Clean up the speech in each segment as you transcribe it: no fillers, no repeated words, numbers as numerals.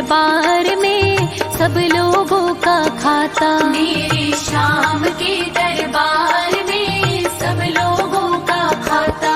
दरबार में सब लोगों का खाता। मेरे श्याम के दरबार में सब लोगों का खाता।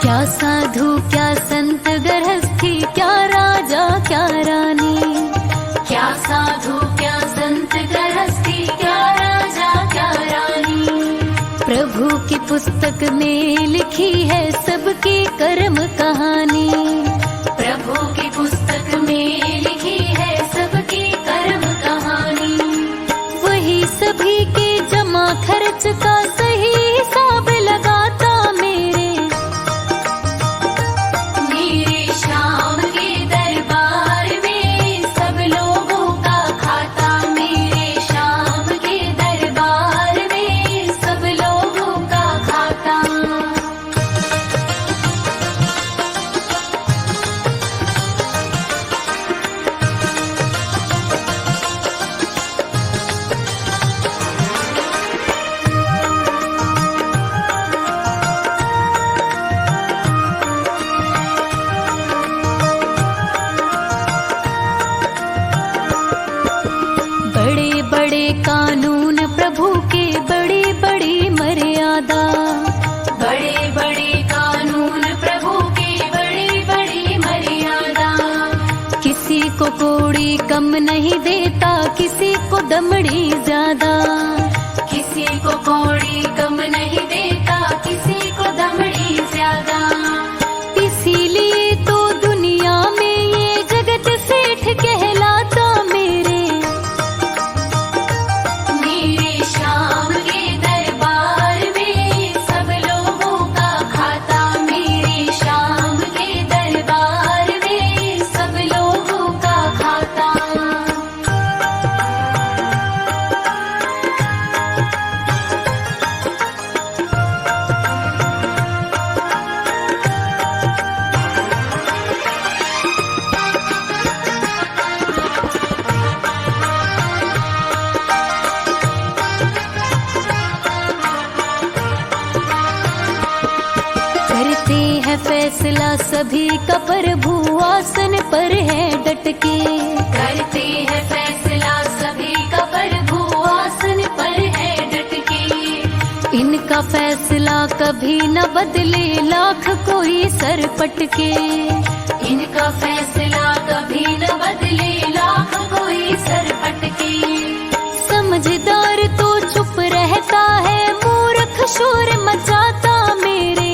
क्या साधु क्या संत गृहस्थी, क्या राजा क्या रानी। क्या साधु क्या संत गृहस्थी, क्या राजा क्या रानी। प्रभु की पुस्तक में लिखी है सबकी कर्म कहानी। प्रभु की पुस्तक में लिखी है सबकी कर्म कहानी। वही सभी के जमा खर्च का सही हिसाब लगाता। मेरे श्याम के दरबार में सब लोगों का खाता। मेरे श्याम के दरबार में सब लोगों का खाता। बड़े बड़े कानून प्रभु के, बड़ी बड़ी मर्यादा। बड़े बड़े कानून प्रभु के, बड़ी बड़ी मर्यादा। किसी को कोड़ी कम नहीं देता, किसी को दमड़ी ज्यादा। किसी को कौड़ी कम नहीं देता, किसी को दमड़ी ज्यादा। इसीलिए तो दुनिया में ये जगत सेठ कहलाता। मेरे श्याम के दरबार में सब लोगों का खाता। मेरे श्याम के दरबार में सब लोगों का खाता। करते हैं फैसला सभी का प्रभु आसन पर है डटके। करते हैं फैसला सभी का प्रभु आसन पर है डटके। इनका फैसला कभी न बदले, लाख कोई सर पटके। इनका फैसला कभी न बदले, लाख कोई सर पटके। समझदार तो चुप रहता है, मूर्ख शोर मचाता। मेरे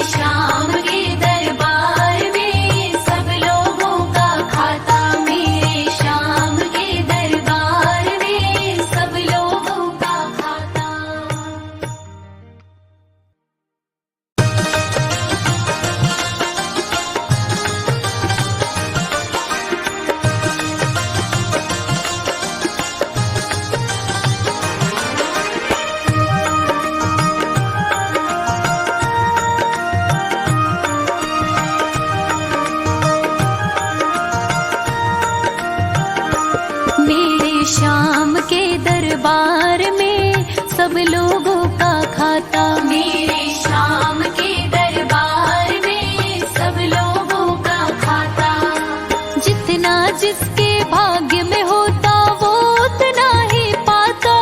श्याम के दरबार में सब लोगों का खाता। मेरे श्याम के दरबार में सब लोगों का खाता। मेरे श्याम के दरबार में सब लोगों का खाता। मेरे श्याम के दरबार में सब लोगों का खाता। जितना जिसके भाग्य में होता वो उतना ही पाता।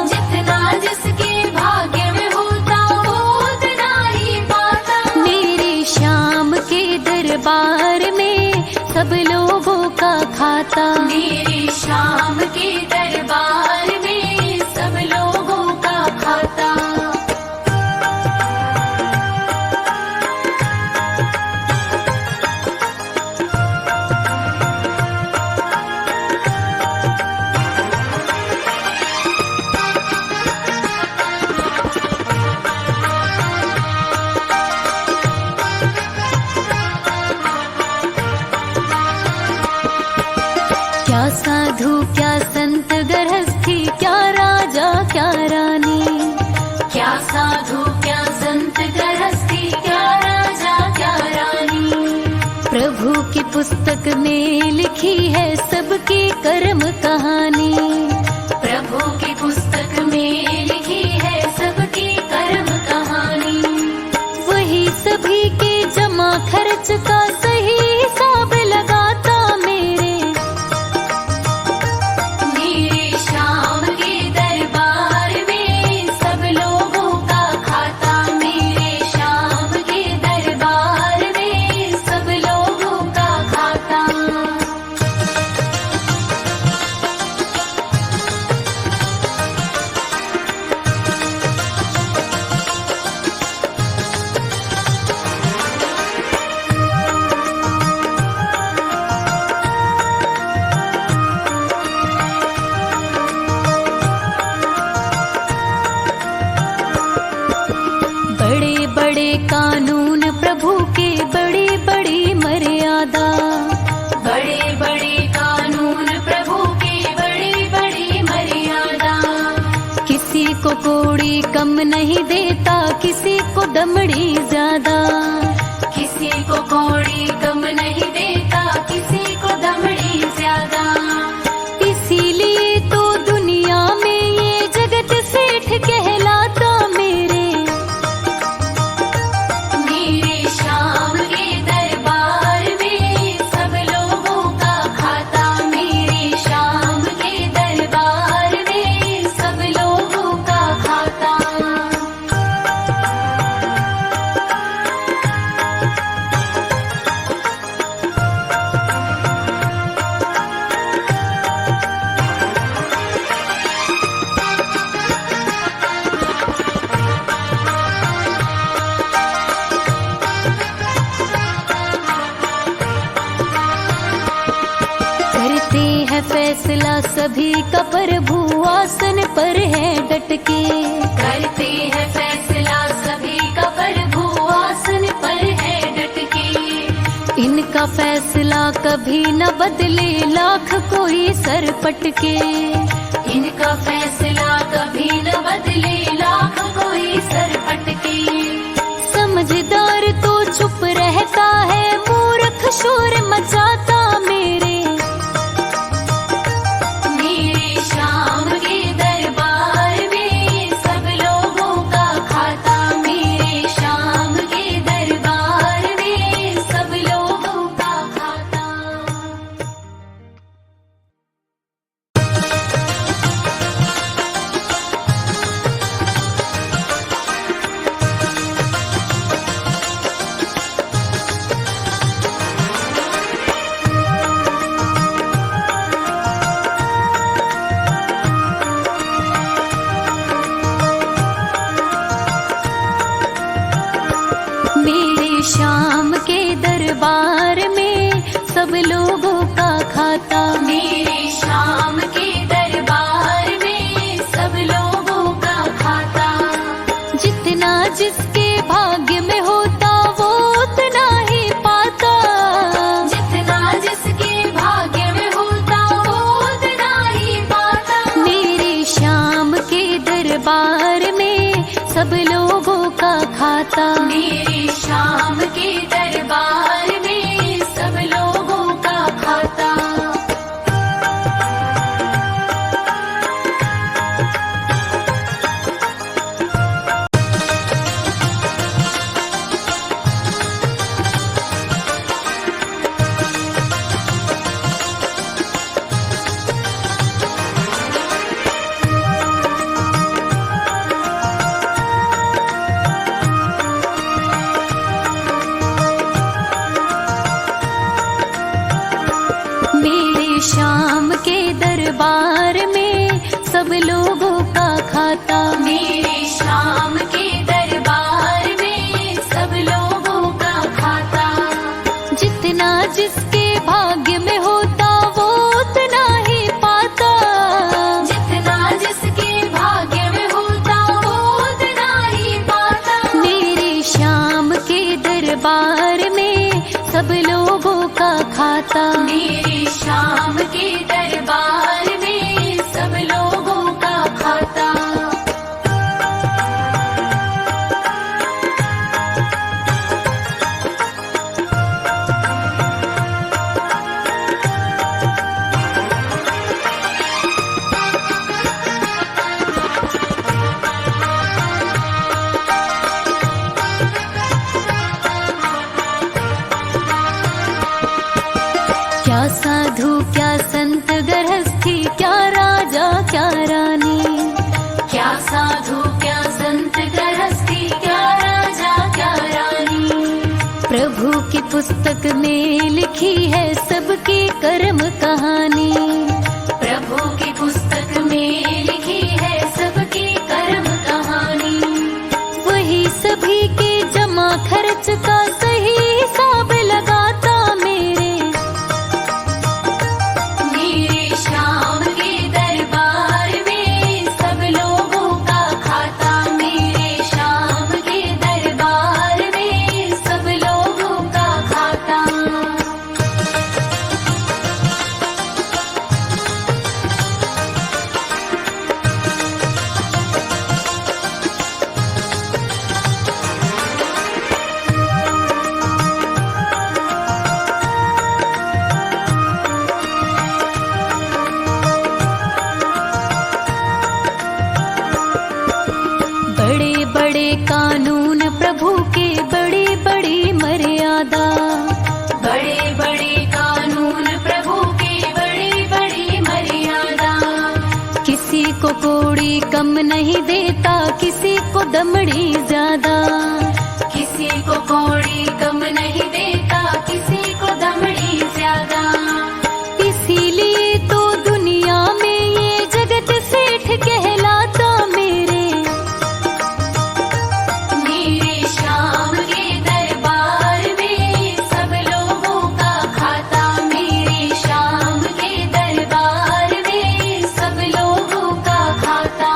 जितना जिसके भाग्य में होता वो उतना ही पाता। मेरे श्याम के दरबार में सब लोगों का खाता। मेरे श्याम के दरबार में सब लोगों का खाता। क्या साधु क्या संत गृहस्थी, क्या पुस्तक में लिखी है सबकी कर्म कहानी। प्रभु की पुस्तक में लिखी है सबकी कर्म कहानी। वही सभी के जमा खर्च का सही हिसाब लगाता मेरे श्याम के दरबार में सब लोगों का खाता। मेरे श्याम के दरबार में सब लोगों का खाता। बड़े बड़े कानून प्रभु के बड़ी बड़ी मर्यादा। बड़े बड़े कानून प्रभु की बड़ी बड़ी मर्यादा। किसी को कोड़ी कम नहीं देता, किसी को दमड़ी ज्यादा। किसी को कौड़ी कम नहीं देता, किसी को दमड़ी ज्यादा। इसीलिए तो दुनिया में ये जगत सेठ कहलाता मेरे श्याम के दरबार में सब लोगों का खाता। मेरे श्याम के दरबार में सब लोगों का खाता। करते हैं फैसला सभी का प्रभु आसन पर है डट के। करते हैं फैसला सभी का प्रभु आसन पर है डट के। इनका फैसला कभी न बदले, लाख कोई सर पटके। इनका फैसला कभी न बदले, लाख कोई सर पटके। समझदार तो चुप रहता है, मूर्ख शोर मचाता मेरे श्याम के दरबार में सब लोगों का खाता। मेरे श्याम के दरबार में सब लोगों का खाता। मेरे श्याम के दरबार में सब लोगों का खाता। मेरे श्याम के दरबार में सब लोगों का खाता। जितना जिसके भाग्य में होता वो उतना ही पाता। जितना जिसके भाग्य में होता वो उतना ही पाता। मेरे श्याम के दरबार में सब लोगों का खाता। मेरे श्याम के दरबार में सब लोगों का खाता। मेरे श्याम के दरबार में सब लोगों का खाता। मेरे श्याम के दरबार में सब लोगों का खाता। जितना जिसके भाग्य में होता वो उतना ही पाता। जितना जिसके भाग्य में होता वो उतना ही पाता। मेरे श्याम के दरबार में सब लोगों का खाता। मेरे श्याम के दरबार में सब लोगों का खाता। पुस्तक में लिखी है सबकी कर्म कहानी। प्रभु की पुस्तक में लिखी है सबकी कर्म कहानी। वही सभी के जमा खर्च का सही हिसाब लगाता मेरे श्याम के दरबार में सब लोगों का खाता। मेरे श्याम के दरबार में सब लोगों का खाता। बड़े बड़े कानून प्रभु के बड़ी बड़ी मर्यादा। बड़े बड़े कानून प्रभु के बड़ी बड़ी मर्यादा। किसी को कोड़ी कम नहीं देता, किसी को दमड़ी ज्यादा। किसी को कौड़ी कम नहीं देता, किसी को दमड़ी ज्यादा। इसीलिए तो दुनिया में ये जगत सेठ कहलाता मेरे श्याम के दरबार में सब लोगों का खाता। मेरे श्याम के दरबार में सब लोगों का खाता।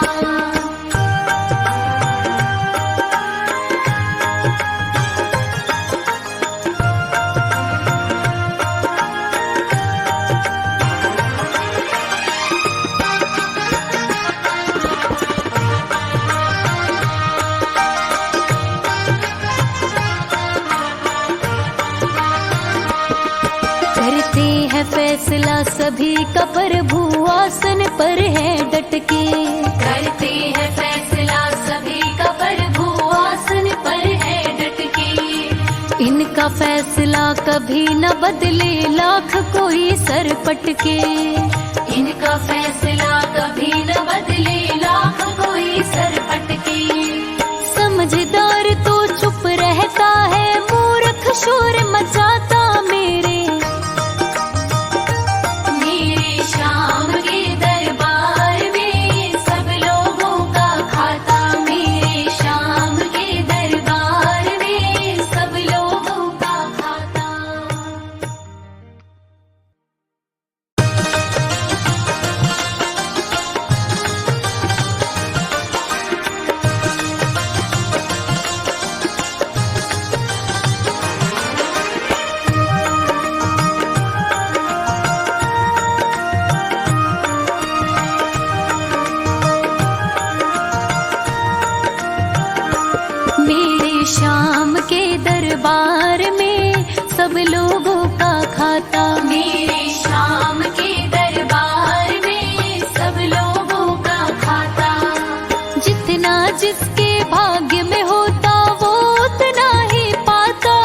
करते हैं फैसला सभी का प्रभु आसन पर है डटके। करते हैं फैसला सभी का प्रभु आसन पर है डटके। इनका फैसला कभी न बदले, लाख कोई सर पटके। इनका फैसला कभी न बदले, लाख कोई सर पटके। समझदार तो चुप रहता है, मूर्ख शोर मचाता मेरे श्याम के दरबार में सब लोगों का खाता। मेरे श्याम के दरबार में सब लोगों का खाता। मेरे श्याम के दरबार में सब लोगों का खाता। मेरे श्याम के दरबार में सब लोगों का खाता। जितना जिसके भाग्य में होता वो उतना ही पाता।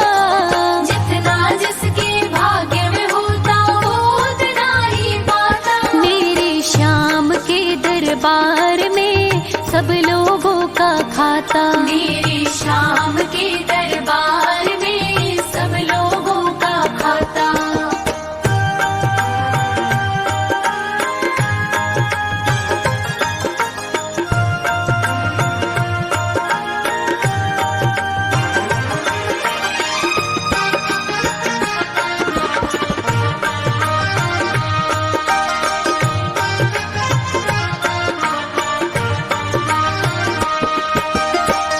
जितना जिसके भाग्य में होता वो उतना ही पाता। मेरे श्याम के दरबार में सब लोगों का खाता। मेरे श्याम के दरबार में सब लोगों का खाता।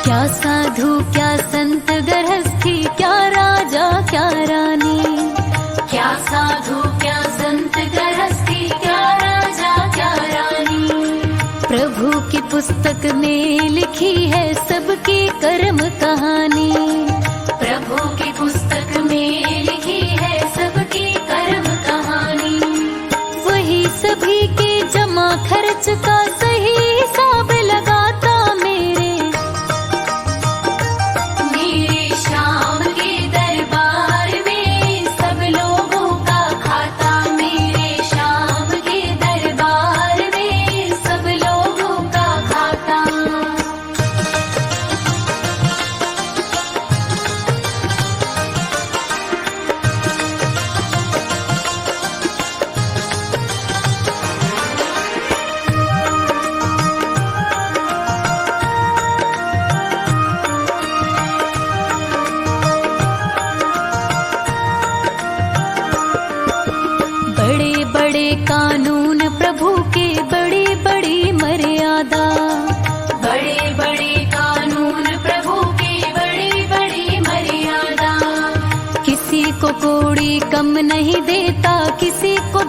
क्या साधु क्या संत गृहस्थी, क्या राजा क्या रानी। क्या साधु क्या संत गृहस्थी, क्या राजा क्या रानी। प्रभु की पुस्तक में लिखी है सबकी कर्म कहानी। प्रभु की पुस्तक में लिखी है सबकी कर्म कहानी। वही सभी के जमा खर्च का सही हिसाब लगाता मेरे श्याम के दरबार में सब लोगों का खाता। मेरे श्याम के दरबार में सब लोगों का खाता।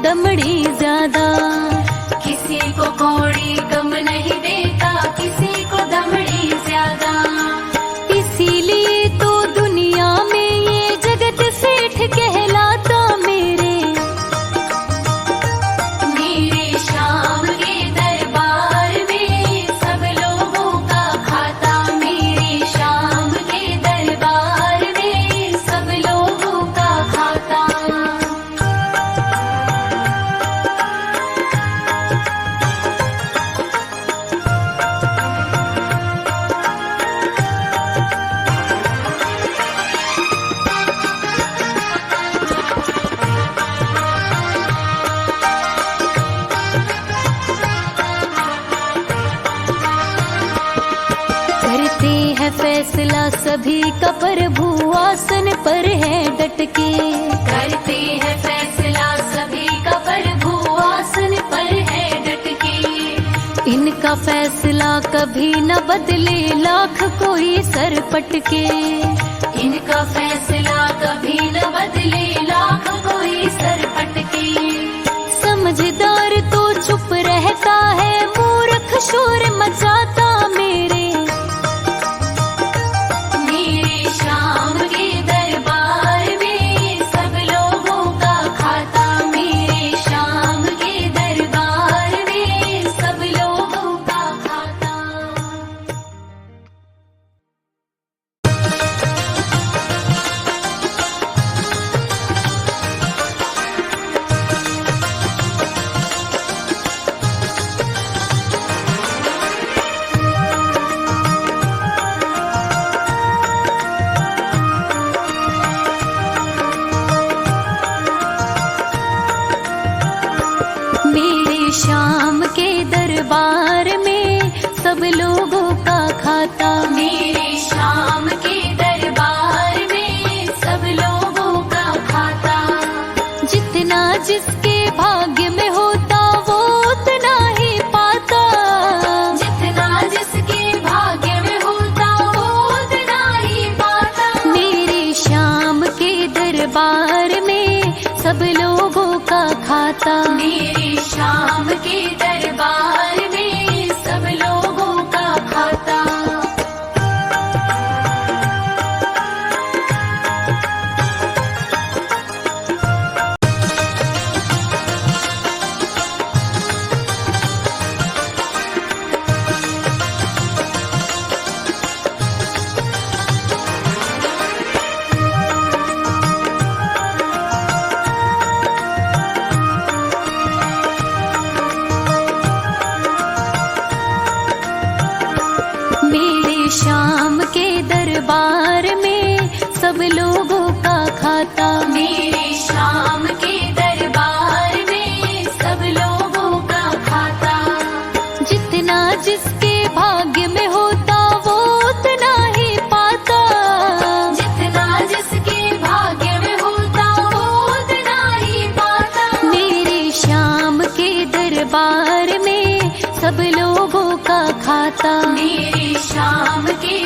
दमड़ी ज्यादा। किसी को कौड़ी गम नहीं देता, किसी को दमड़ी ज्यादा। इसीलिए तो दुनिया में ये जगत सेठ कहलाता मेरे शाम के दरबार में सब लोगों का खाता। मेरे शाम के दरबार में सब लोगों का खाता। करते हैं फैसला सभी का प्रभु आसन पर है डटके। करते हैं फैसला सभी का प्रभु आसन पर है डटके। इनका फैसला कभी न बदले लाख कोई सर पटके। इनका फैसला कभी न बदले लाख कोई सर पटके। समझदार तो चुप रहता है, मूर्ख शोर मचाता मेरे शाम के दरबार में सब लोगों का खाता। मेरे शाम के दरबार में सब लोगों का खाता। मेरे शाम के दरबार में सब लोगों का खाता। मेरे शाम के दरबार में सब लोगों का खाता। जितना जिसके भाग्य में होता वो उतना ही पाता। जितना जिसके भाग्य में होता वो उतना ही पाता। मेरे शाम के दरबार में सब लोगों का खाता। मेरे शाम के दरबार में सब लोगों का खाता। मेरे शाम के दरबार में सब लोगों का खाता। मेरे शाम के दरबार में सब लोगों का खाता। जितना जिसके भाग्य में होता वो उतना ही पाता। जितना जिसके भाग्य में होता वो उतना ही पाता। मेरे शाम के दरबार में सब लोगों का खाता। मेरे शाम के